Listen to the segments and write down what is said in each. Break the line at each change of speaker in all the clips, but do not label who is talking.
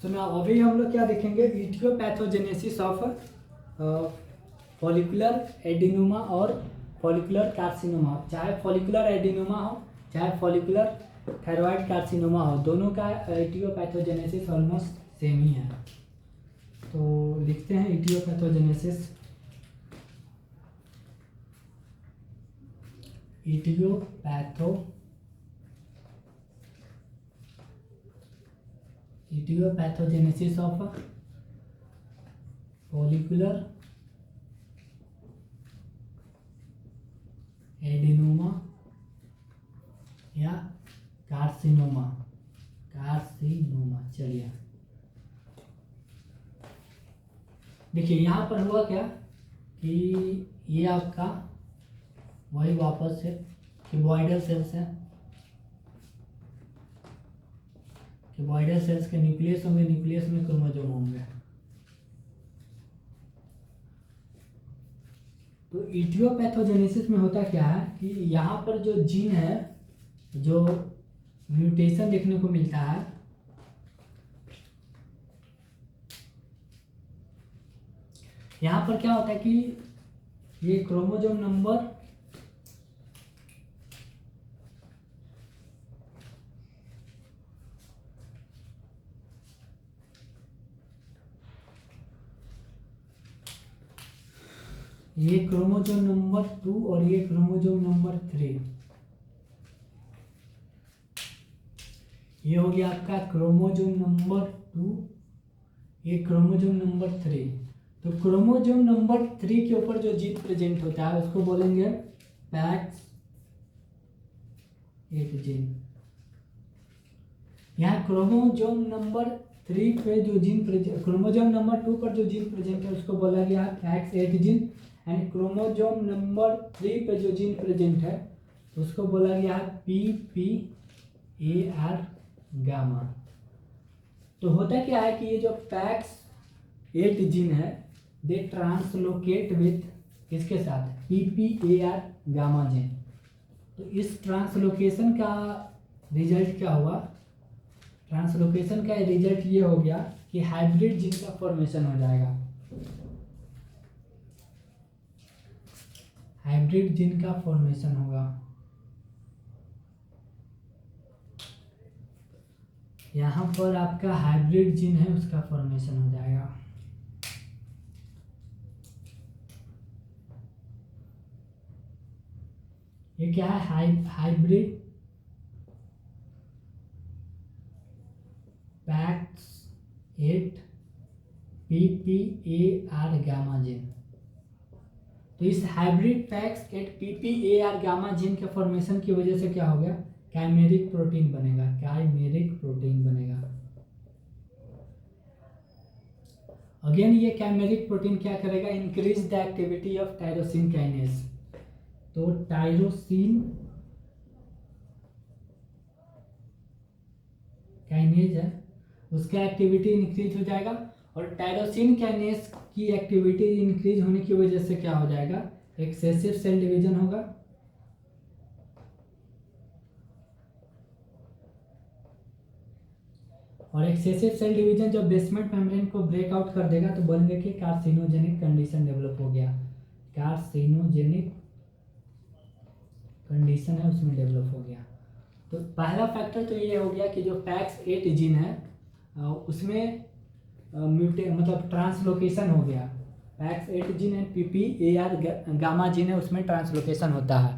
सो ना अभी हम लोग क्या देखेंगे, इटियोपैथोजेनेसिस ऑफ फॉलिकुलर एडिनोमा और फॉलिकुलर कार्सिनोमा। चाहे फॉलिकुलर एडिनोमा हो चाहे फॉलिकुलर थायराइड कार्सिनोमा हो, दोनों का इटियोपैथोजेनेसिस ऑलमोस्ट सेम ही है। तो लिखते हैं aetiopathogenesis, aetiopathogenesis of follicular adenoma या कार्सिनोमा। चलिए देखिए यहाँ पर हुआ क्या कि ये आपका वही वापस से क्यूबॉइडल सेल्स है, क्यूबॉइडल सेल्स के न्यूक्लियस होंगे, न्यूक्लियस में क्रोमोसोम होंगे। तो इटियोपैथोजेनेसिस में होता क्या है कि यहाँ पर जो जीन है, जो म्यूटेशन देखने को मिलता है, यहाँ पर क्या होता है कि ये क्रोमोसोम नंबर ये क्रोमोसोम नंबर 2 और ये क्रोमोसोम नंबर 3, ये हो गया आपका क्रोमोसोम नंबर 2, ये क्रोमोसोम नंबर 3। तो क्रोमोसोम नंबर 3 के ऊपर जो जीन प्रेजेंट होता है उसको बोलेंगे पैक्स 8 जीन। यहाँ क्रोमोसोम नंबर 3 पे जो जीन क्रोमोसोम नंबर 2 पर जो जीन प्रेजेंट है उसको बोला गया है PACS 8 gene, and chromosome number 3 पे जो जीन प्रेजेंट है उसको बोला गया है PPAR गामा। तो होता क्या है कि ये जो पैक्स 8 जीन है दे ट्रांसलोकेट विथ किसके साथ, PPAR गामा जीन। तो इस ट्रांसलोकेशन का रिजल्ट क्या हुआ, ट्रांसलोकेशन का रिजल्ट ये हो गया कि हाइब्रिड जीन का फॉर्मेशन हो जाएगा, हाइब्रिड जीन का फॉर्मेशन होगा। यहाँ पर आपका हाइब्रिड जीन है उसका फॉर्मेशन हो जाएगा। ये क्या है, hybrid PAX 8 PPAR gamma gene. तो इस hybrid PAX 8 PPAR gamma gene के फॉर्मेशन की वजह से क्या हो गया, काइमेरिक प्रोटीन बनेगा, काइमेरिक प्रोटीन बनेगा। अगेन ये काइमेरिक प्रोटीन क्या करेगा, increase the activity of tyrosine kinase. तो टायरोसिन काइनेज है उसका एक्टिविटी इंक्रीज हो जाएगा, और टायरोसिन काइनेज की एक्टिविटी इंक्रीज होने की वजह से क्या हो जाएगा, एक्सेसिव सेल डिवीजन होगा, और एक्सेसिव सेल डिवीजन जब बेसमेंट मेम्ब्रेन को ब्रेकआउट कर देगा तो बोलेंगे कि कार्सिनोजेनिक कंडीशन डेवलप हो गया, कार्सिनोजेनिक कंडीशन है उसमें डेवलप हो गया। तो पहला फैक्टर तो ये हो गया कि जो पैक्स 8 जीन है उसमें मतलब ट्रांसलोकेशन हो गया, PACS 8 gene and PPAR gamma gene है उसमें ट्रांसलोकेशन होता है।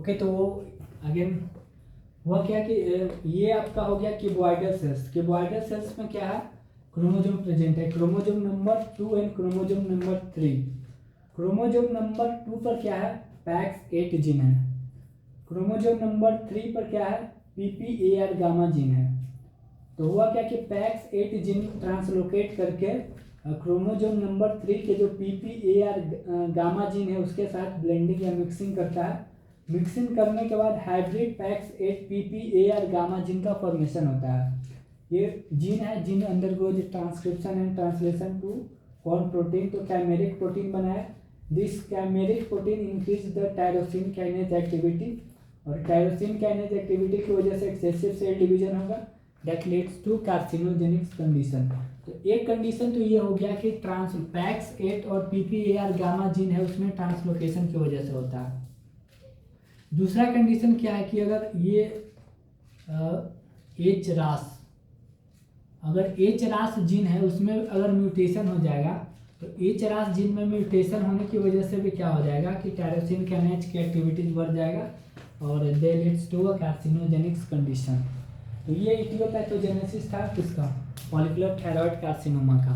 ओके, तो अगेन हुआ क्या कि ये आपका हो गया क्यूबॉइडल सेल्स। क्यूबॉइडल सेल्स में क्या है, क्रोमोसोम प्रेजेंट है, chromosome number 2 and chromosome number 3। Chromosome number 2 पर क्या है, पैक्स 8 जीन है, क्रोमोसोम नंबर 3 पर क्या है, PPAR गामा जीन है। तो हुआ क्या कि पैक्स 8 जीन ट्रांसलोकेट करके क्रोमोसोम नंबर 3 के जो PPAR गामा जीन है उसके साथ ब्लेंडिंग या मिक्सिंग करता है। मिक्सिंग करने के बाद hybrid PAX 8 PPAR gamma gene का फॉर्मेशन होता है। ये जीन है, gene undergoes transcription and translation to form protein. तो कैमेरिक प्रोटीन बना है, this chimeric protein increase the tyrosine kinase activity, और टायरोसिन काइनेज एक्टिविटी की वजह से एक्सेसिव सेल डिवीजन होगा, that leads to carcinogenic condition. तो एक कंडीशन तो ये हो गया कि ट्रांस पैक्स8 और PPAR गामा जीन है उसमें ट्रांसलोकेशन की वजह से होता है। दूसरा कंडीशन क्या है कि अगर ये एच रास, अगर एच रास जीन है उसमें अगर म्यूटेशन हो जाएगा तो एच रास जीन में म्यूटेशन होने की वजह से भी क्या हो जाएगा कि टायरोसिन कैनेज की एक्टिविटीज बढ़ जाएगा और they leads to a carcinogenic condition. तो ये इटियोपैथोजेनेसिस था किसका, फॉलिकुलर थायराइड कार्सिनोमा का।